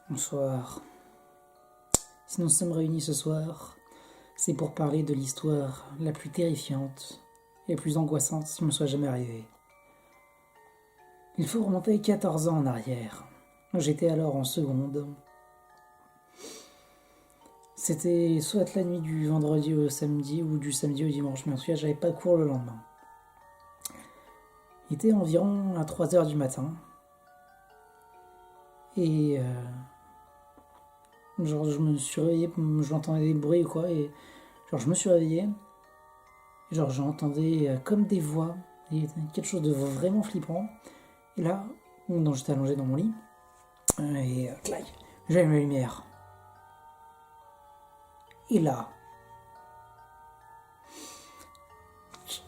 Bonsoir. Si nous sommes réunis ce soir, c'est pour parler de l'histoire la plus terrifiante et la plus angoissante qui me soit jamais arrivée. Il faut remonter 14 ans en arrière. J'étais alors en seconde. C'était soit la nuit du vendredi au samedi ou du samedi au dimanche, mais en tout cas j'avais pas cours le lendemain. Il était environ à 3 heures du matin. Et genre je me suis réveillé, j'entendais des bruits ou quoi, et genre je me suis réveillé, et genre j'entendais comme des voix, et quelque chose de vraiment flippant. Et là, donc j'étais allongé dans mon lit, et clac, j'allume la lumière. Et là,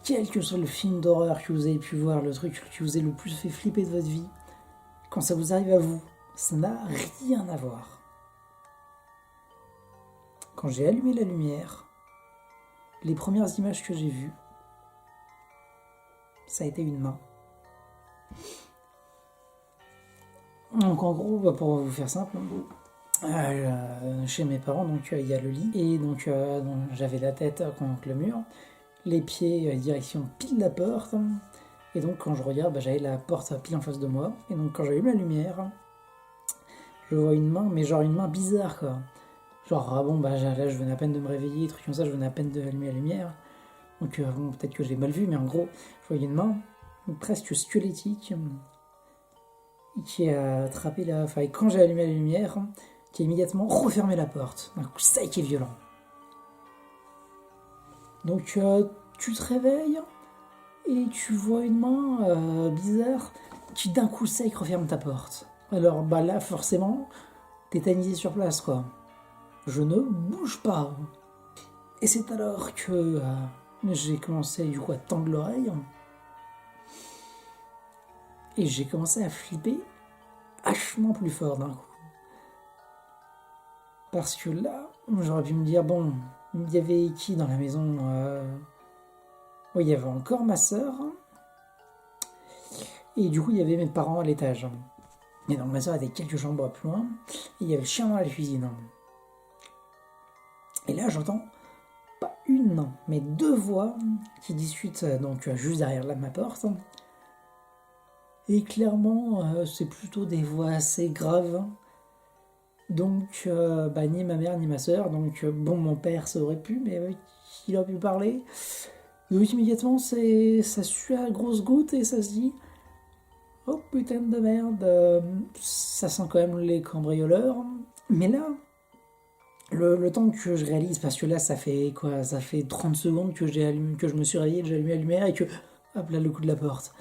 quel que soit le film d'horreur que vous avez pu voir, le truc qui vous ait le plus fait flipper de votre vie, quand ça vous arrive à vous, ça n'a rien à voir. Quand j'ai allumé la lumière, les premières images que j'ai vues, ça a été une main. Donc en gros, pour vous faire simple, chez mes parents, donc il y a le lit, et donc j'avais la tête contre le mur, les pieds direction pile la porte, et donc quand je regarde, j'avais la porte pile en face de moi, et donc quand j'allume la lumière, je vois une main, mais genre une main bizarre quoi. Genre, ah bon, là je venais à peine de me réveiller, trucs comme ça, je venais à peine d'allumer la lumière. Donc bon, peut-être que j'ai mal vu, mais en gros, je voyais une main presque squelettique qui a attrapé la... Enfin, quand j'ai allumé la lumière, qui a immédiatement refermé la porte. Un coup sec et violent. Donc tu te réveilles et tu vois une main bizarre qui d'un coup sec referme ta porte. Alors là, forcément, t'es tétanisé sur place, quoi. Je ne bouge pas. Et c'est alors que j'ai commencé du coup à tendre l'oreille. Et j'ai commencé à flipper vachement plus fort d'un coup. Parce que là, j'aurais pu me dire, bon, il y avait qui dans la maison il y avait encore ma sœur. Et du coup, il y avait mes parents à l'étage. Et donc ma sœur était quelques chambres plus loin. Et il y avait le chien dans la cuisine. Et là, j'entends pas une, mais deux voix qui discutent donc juste derrière ma porte. Et clairement, c'est plutôt des voix assez graves. Donc, ni ma mère ni ma soeur. Donc, bon, mon père, ça aurait pu, mais il a pu parler. Donc, immédiatement, ça sue à grosses gouttes et ça se dit oh putain de merde, ça sent quand même les cambrioleurs. Mais là, le temps que je réalise, parce que là, ça fait quoi? Ça fait 30 secondes que je me suis réveillé, que j'ai allumé la lumière et que, hop là, le coup de la porte.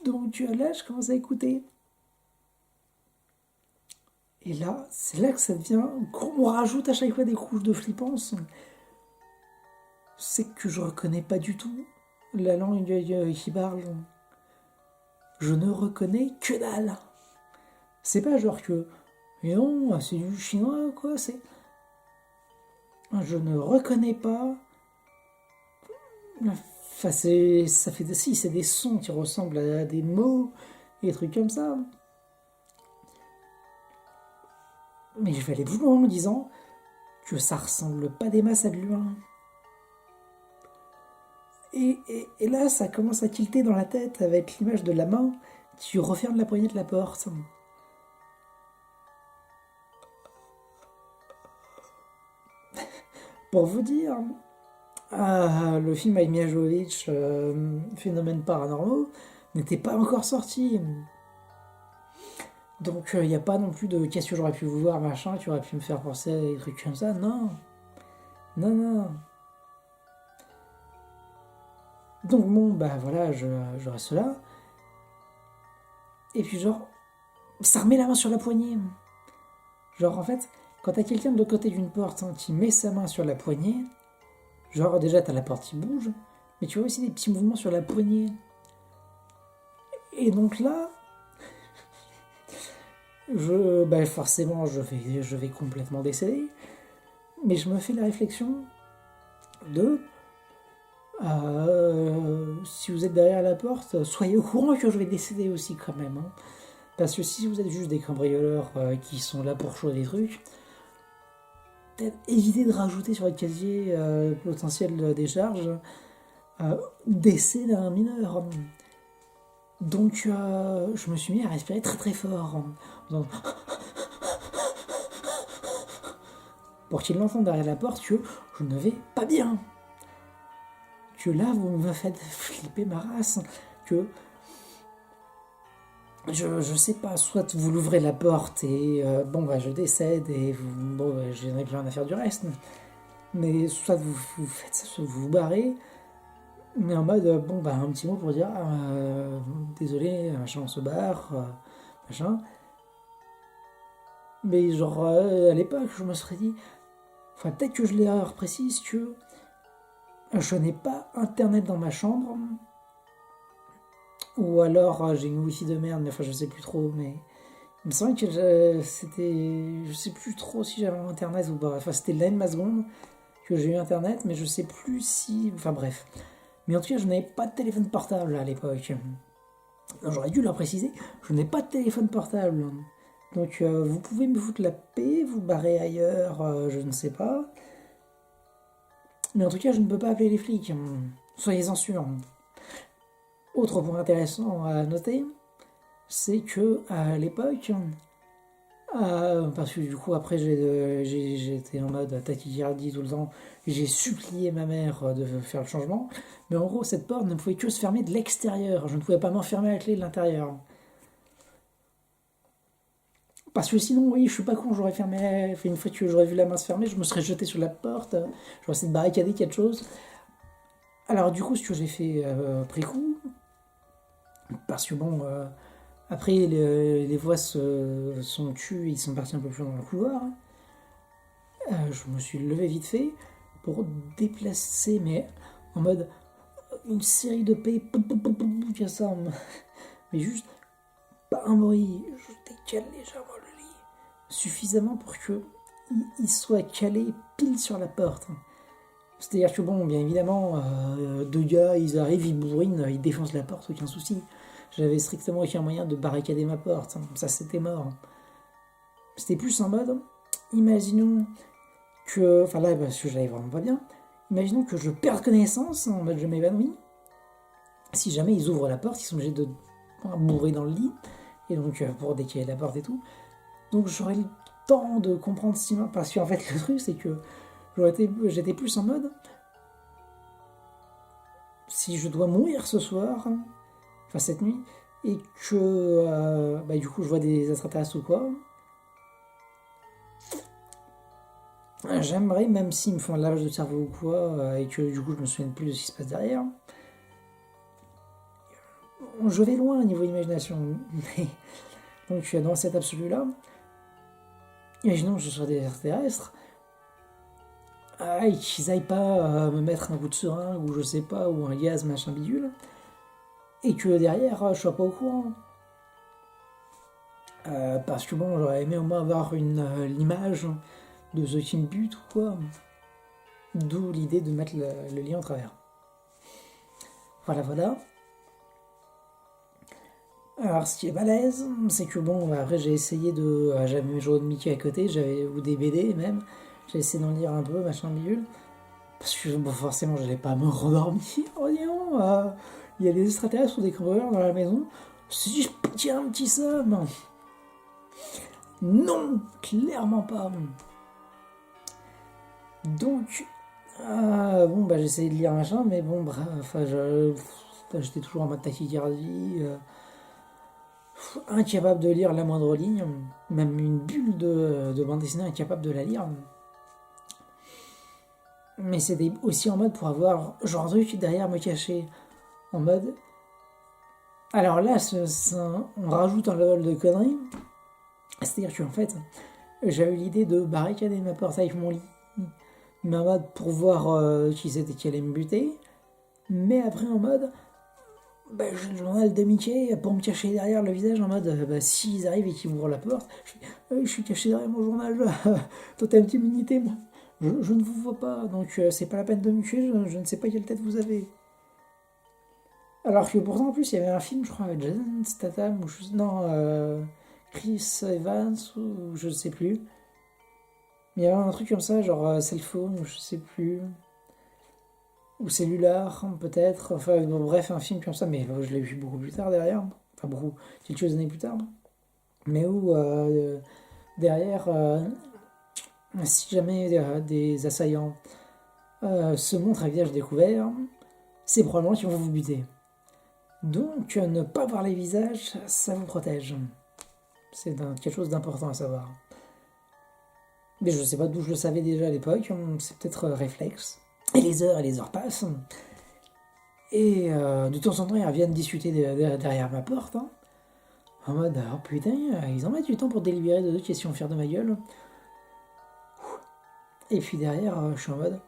Donc là, je commence à écouter. Et là, c'est là que ça devient... Quand on rajoute à chaque fois des couches de flippance, c'est que je reconnais pas du tout la langue qui parle. Je ne reconnais que dalle. C'est pas genre que... Mais non, c'est du chinois quoi, c'est... Je ne reconnais pas... Enfin, ça fait si, c'est des sons qui ressemblent à des mots et des trucs comme ça. Mais je vais aller plus loin en disant que ça ressemble pas des masses à de l'humain. Et là, ça commence à tilter dans la tête avec l'image de la main qui referme la poignée de la porte. Pour vous dire, le film avec Mia Jovovich, Phénomènes paranormaux, n'était pas encore sorti. Donc il n'y a pas non plus de qu'est-ce que j'aurais pu vous voir, machin, qui aurait pu me faire penser à des trucs comme ça. Non. Non, non. Donc bon, voilà, je reste là. Et puis genre, ça remet la main sur la poignée. Genre en fait, quand t'as quelqu'un de l'autre côté d'une porte qui met sa main sur la poignée, genre déjà t'as la porte qui bouge, mais tu vois aussi des petits mouvements sur la poignée. Et donc là, forcément je vais complètement décéder, mais je me fais la réflexion de Si vous êtes derrière la porte, soyez au courant que je vais décéder aussi quand même. Hein. Parce que si vous êtes juste des cambrioleurs qui sont là pour choper des trucs, peut-être évitez de rajouter sur votre casier potentiel des charges décès d'un mineur. Donc je me suis mis à respirer très très fort. Pour qu'il l'entende derrière la porte que je ne vais pas bien. Que là, vous me faites flipper ma race. Que je sais pas, soit vous l'ouvrez la porte et je décède et je n'ai plus rien à faire du reste. Mais soit vous faites ça, soit vous vous barrez. Mais en mode, un petit mot pour dire désolé, machin, on se barre, machin. Mais genre, à l'époque, je me serais dit, enfin, peut-être que je l'erreur précise que je n'ai pas internet dans ma chambre. Ou alors j'ai une wifi de merde, mais enfin, je sais plus trop. Mais il me semble que c'était. Je sais plus trop si j'avais internet ou pas. Enfin, c'était l'année de ma seconde que j'ai eu internet, mais je sais plus si. Enfin, bref. Mais en tout cas, je n'avais pas de téléphone portable à l'époque. J'aurais dû leur préciser, je n'ai pas de téléphone portable. Donc vous pouvez me foutre la paix, vous barrer ailleurs, je ne sais pas. Mais en tout cas, je ne peux pas appeler les flics. Soyez-en sûrs. Autre point intéressant à noter, c'est que à l'époque, parce que du coup après j'étais en mode tachycardie tout le temps, j'ai supplié ma mère de faire le changement, mais en gros cette porte ne pouvait que se fermer de l'extérieur, je ne pouvais pas m'enfermer à la clé de l'intérieur. Parce que sinon, oui, je suis pas con, j'aurais fermé, une fois que j'aurais vu la main se fermer, je me serais jeté sur la porte, j'aurais essayé de barricader quelque chose. Alors du coup, ce que j'ai fait après coup, parce que après les voix se sont tues, ils sont partis un peu plus dans le couloir, je me suis levé vite fait pour déplacer, mais en mode une série de P, comme ça, mais juste pas un bruit, je décale légèrement le lit, suffisamment pour que il soit calé pile sur la porte. C'est-à-dire que bien évidemment, deux gars, ils arrivent, ils bourrinent, ils défoncent la porte, aucun souci. J'avais strictement aucun moyen de barricader ma porte, ça c'était mort. C'était plus en mode, imaginons que, enfin là, parce que j'allais vraiment pas bien, imaginons que je perds connaissance, en mode je m'évanouis. Si jamais ils ouvrent la porte, ils sont obligés de bourrer dans le lit, et donc pour décaler la porte et tout. Donc j'aurais le temps de comprendre si, parce qu'en fait le truc c'est que j'étais plus en mode, si je dois mourir ce soir, enfin cette nuit, et que du coup je vois des extraterrestres ou quoi, j'aimerais, même s'ils me font un lavage de cerveau ou quoi, et que du coup je me souviens plus de ce qui se passe derrière, je vais loin au niveau imagination. Mais donc dans cet absolu-là, imaginons que je sois des extraterrestres, et qu'ils aillent pas me mettre un coup de seringue ou je sais pas, ou un gaz machin bidule, et que derrière je sois pas au courant. Parce que j'aurais aimé au moins avoir l'image de ceux qui me butent ou quoi. D'où l'idée de mettre le lien en travers. Voilà. Alors ce qui est balèze, c'est que après j'ai essayé de. J'avais mes journaux de Mickey à côté, ou des BD même. J'ai essayé d'en lire un peu, machin bidule. Parce que forcément j'allais pas me rendormir. Oh non, il y a des extraterrestres ou des cambrioleurs dans la maison. Si je tiens un petit somme. Non, clairement pas. Donc, j'ai essayé de lire machin, mais bref, j'étais toujours en mode tachycardie, incapable de lire la moindre ligne, même une bulle de bande dessinée incapable de la lire. Mais c'était aussi en mode pour avoir genre truc derrière me cacher, en mode. Alors là, on rajoute un level de conneries, c'est-à-dire qu'en fait, j'ai eu l'idée de barricader ma porte avec mon lit. Mais en mode pour voir qui c'était qui allait me buter. Mais après en mode, j'ai le journal de Mickey pour me cacher derrière le visage en mode, s'ils arrivent et qu'ils m'ouvrent la porte, je suis caché derrière mon journal, toi t'as un petit minité, moi. Je ne vous vois pas, donc c'est pas la peine de me tuer, je ne sais pas quelle tête vous avez. Alors que pourtant, en plus, il y avait un film, je crois, avec Jason Statham, non, Chris Evans, ou je sais plus. Mais il y avait un truc comme ça, genre Cell Phone, ou je sais plus. Ou Cellular, peut-être. Enfin, bon, bref, un film comme ça, mais je l'ai vu beaucoup plus tard derrière. Enfin, beaucoup, quelques années plus tard. Mais où, derrière, si jamais des assaillants se montrent à visage découvert, c'est probablement qu'ils vont vous buter. Donc, ne pas voir les visages, ça vous protège. C'est quelque chose d'important à savoir. Mais je sais pas d'où je le savais déjà à l'époque, c'est peut-être réflexe. Et les heures passent. Et de temps en temps, ils reviennent discuter derrière ma porte. Hein, en mode, oh putain, ils en mettent du temps pour délibérer de deux questions faire de ma gueule. Et puis derrière, je suis en mode,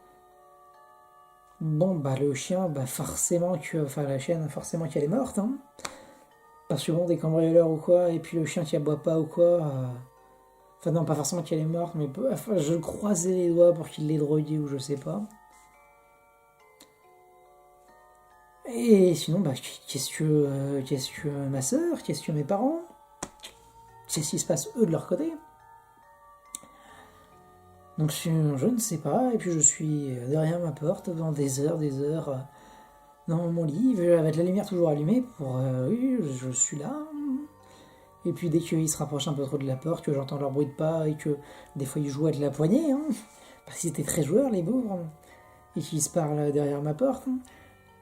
bon, bah le chien, bah forcément que. Enfin, la chienne, forcément qu'elle est morte. Hein, parce que bon, des cambrioleurs ou quoi, et puis le chien qui aboie pas ou quoi. Enfin, non, pas forcément qu'elle est morte, mais enfin, je croisais les doigts pour qu'il l'ait drogué ou je sais pas. Et sinon, bah, qu'est-ce que ma soeur, qu'est-ce que mes parents, qu'est-ce qui se passe eux de leur côté. Donc je ne sais pas, et puis je suis derrière ma porte pendant des heures, dans mon lit, avec la lumière toujours allumée pour oui, je suis là. Et puis dès qu'ils se rapprochent un peu trop de la porte, que j'entends leur bruit de pas et que des fois ils jouent avec la poignée, hein, parce qu'ils étaient très joueurs les pauvres, et qu'ils se parlent derrière ma porte. Hein.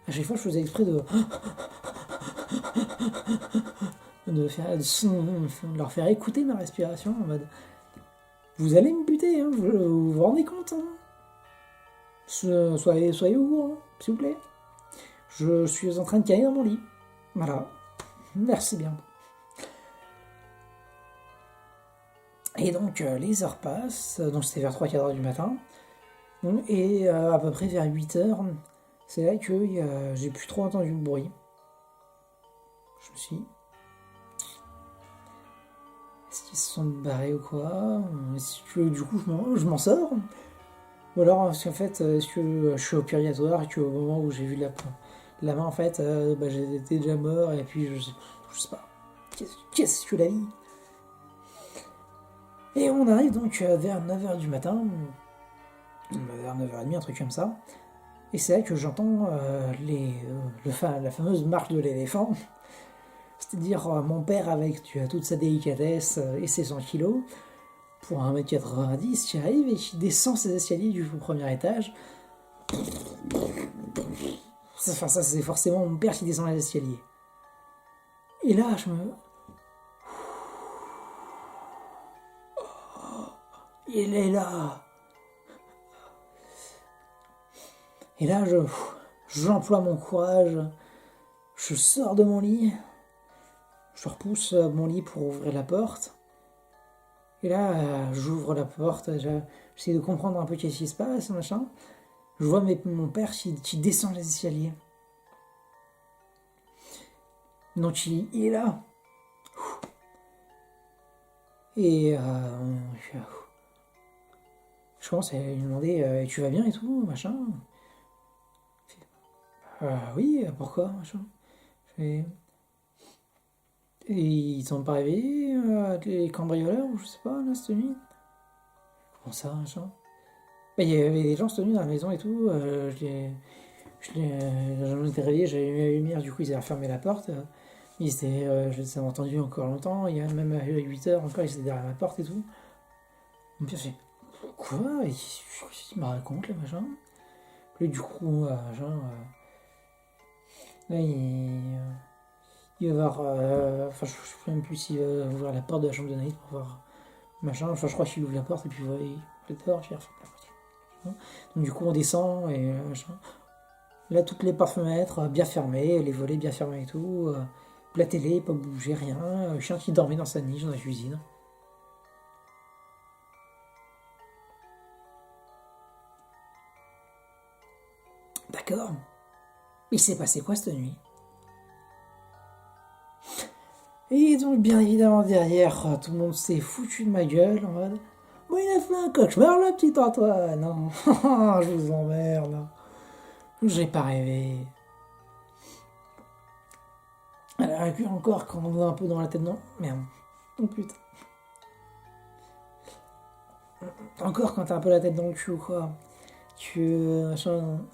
À chaque fois, je faisais exprès de leur faire écouter ma respiration en mode vous allez me buter, hein, vous vous rendez compte hein. Soyez au courant, s'il vous plaît. Je suis en train de caler dans mon lit. Voilà. Merci bien. Et donc, les heures passent. Donc, c'était vers 3-4 heures du matin. Et à peu près vers 8 heures, c'est là que j'ai plus trop entendu le bruit. Je me suis dit, est-ce qu'ils se sont barrés ou quoi? Du coup, je m'en sors. Ou alors, en fait, est-ce que je suis au purgatoire et qu'au moment où j'ai vu la main, en fait, bah, j'étais déjà mort et puis je sais pas. Qu'est-ce que la vie? Et on arrive donc vers 9h du matin, vers 9h30, un truc comme ça. Et c'est là que j'entends la fameuse marche de l'éléphant. C'est-à-dire mon père avec toute sa délicatesse et ses 100 kilos, pour 1m90, qui arrive et qui descend ses escaliers du premier étage. Enfin, ça, c'est forcément mon père qui descend les escaliers. Et là, je me... Il est là. Et là, j'emploie mon courage. Je sors de mon lit. Je repousse mon lit pour ouvrir la porte. Et là, j'ouvre la porte. J'essaie de comprendre un peu qu'est-ce qui se passe, machin. Je vois mon père qui descend les escaliers. Donc il est là. Et je commence à lui demander tu vas bien et tout, machin. Oui, pourquoi, machin. Et ils sont pas réveillés, les cambrioleurs, ou je sais pas, là, cette nuit. Comment ça, machin. Il y avait des gens cette nuit dans la maison et tout. J'en étais réveillé, j'avais mis la lumière, du coup ils avaient fermé la porte. Je les avais entendus encore longtemps. Il y a même à 8 heures encore, ils étaient derrière ma porte et tout. Mon père fait quoi? Il me raconte le machin. Puis du coup, machin. Là, il va voir. Enfin, je sais même plus s'il va ouvrir la porte de la chambre de Naïd pour voir machin. Enfin, je crois qu'il ouvre la porte et puis il va dehors, puis il referme la porte. Donc, du coup, on descend et machin. Là, toutes les portes-fenêtres bien fermées, les volets bien fermés et tout. La télé, pas bouger, rien. Le chien qui dormait dans sa niche dans la cuisine. D'accord. Il s'est passé quoi cette nuit? Et donc, bien évidemment, derrière, tout le monde s'est foutu de ma gueule en mode Bon, il a fait un cauchemar, le petit Antoine. Non, je vous emmerde. J'ai pas rêvé. Alors, encore, quand on est un peu dans la tête, non. Merde. Oh putain. Encore quand t'as un peu la tête dans le cul ou quoi.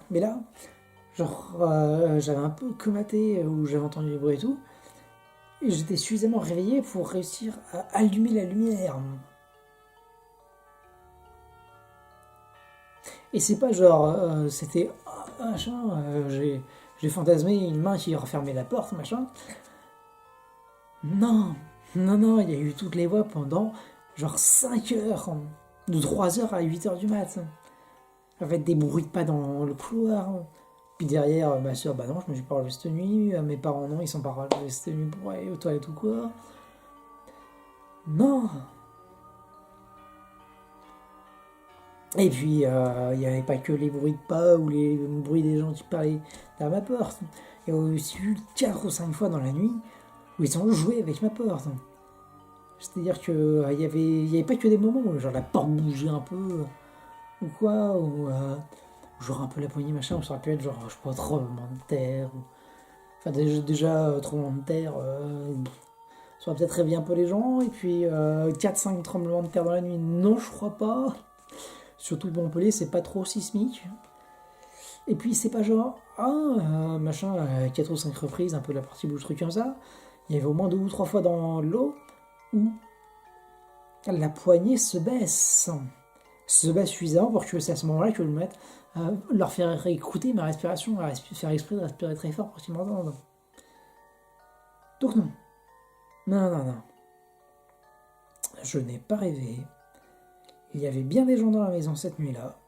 Mais là, genre, j'avais un peu comaté où j'avais entendu les bruits et tout. Et j'étais suffisamment réveillé pour réussir à allumer la lumière. Et c'est pas genre, c'était machin, j'ai fantasmé une main qui refermait la porte, machin. Non, non, il y a eu toutes les voix pendant genre 5 heures, de 3 heures à 8 heures du mat. Avec des bruits de pas dans le couloir. Puis derrière, ma soeur, bah non, je me suis pas relevé cette nuit. Mes parents, non, ils sont pas relevés cette nuit pour aller aux toilettes ou quoi. Non. Et puis, il n'y avait pas que les bruits de pas ou les bruits des gens qui parlaient derrière ma porte. Il y a aussi eu 4 ou 5 fois dans la nuit où ils ont joué avec ma porte. C'est-à-dire qu'il n'y avait pas que des moments où genre la porte bougeait un peu ou quoi, ou genre un peu la poignée machin, ou ça aurait pu être genre, je sais pas, tremblement de terre. Enfin, déjà tremblement de terre, ça aurait peut-être réveillé un peu les gens, et puis 4-5 tremblements de terre dans la nuit, non, je crois pas. Surtout Montpellier, c'est pas trop sismique. Et puis c'est pas genre, machin, 4 ou 5 reprises, un peu la partie bouge truc comme ça. Il y avait au moins 2 ou 3 fois dans l'eau où la poignée se baisse. Se baisse suffisamment pour que c'est à ce moment-là que le maître leur faire écouter ma respiration, faire exprès de respirer très fort pour qu'ils m'entendent. Donc non. Non. Je n'ai pas rêvé. Il y avait bien des gens dans la maison cette nuit-là.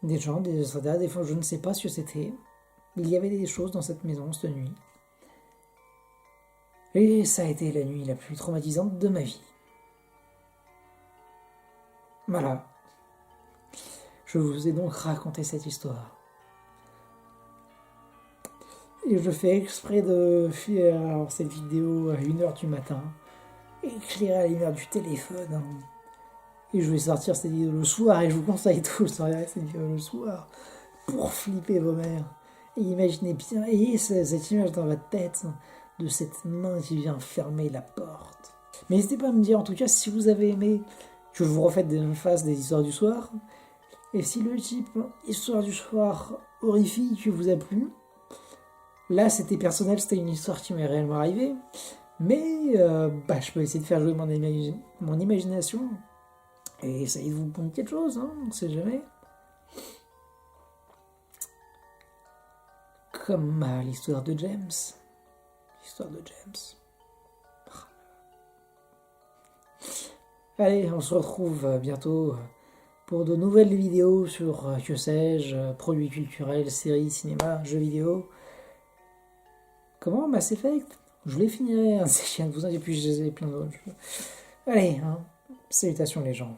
Des gens, des soldats, des fois je ne sais pas ce que c'était. Il y avait des choses dans cette maison cette nuit. Et ça a été la nuit la plus traumatisante de ma vie. Voilà. Je vous ai donc raconté cette histoire. Et je fais exprès de faire cette vidéo à 1h du matin, éclairée à la lumière du téléphone. Et je vais sortir cette vidéo le soir, et je vous conseille tous de regarder cette vidéo le soir, pour flipper vos mères. Et imaginez bien, ayez cette image dans votre tête, de cette main qui vient fermer la porte. Mais n'hésitez pas à me dire en tout cas si vous avez aimé que je vous refais des histoires du soir. Et si le type histoire du soir horrifique vous a plu, là c'était personnel, c'était une histoire qui m'est réellement arrivée. Mais je peux essayer de faire jouer mon imagination et essayer de vous pondre quelque chose, hein, on sait jamais. Comme l'histoire de James. L'histoire de James. Allez, on se retrouve bientôt pour de nouvelles vidéos sur, que sais-je, produits culturels, séries, cinéma, jeux vidéo. Comment Mass Effect? Je les finirai, hein, c'est chiant de vous en dire, puis j'ai plein d'autres. Allez, salutations les gens.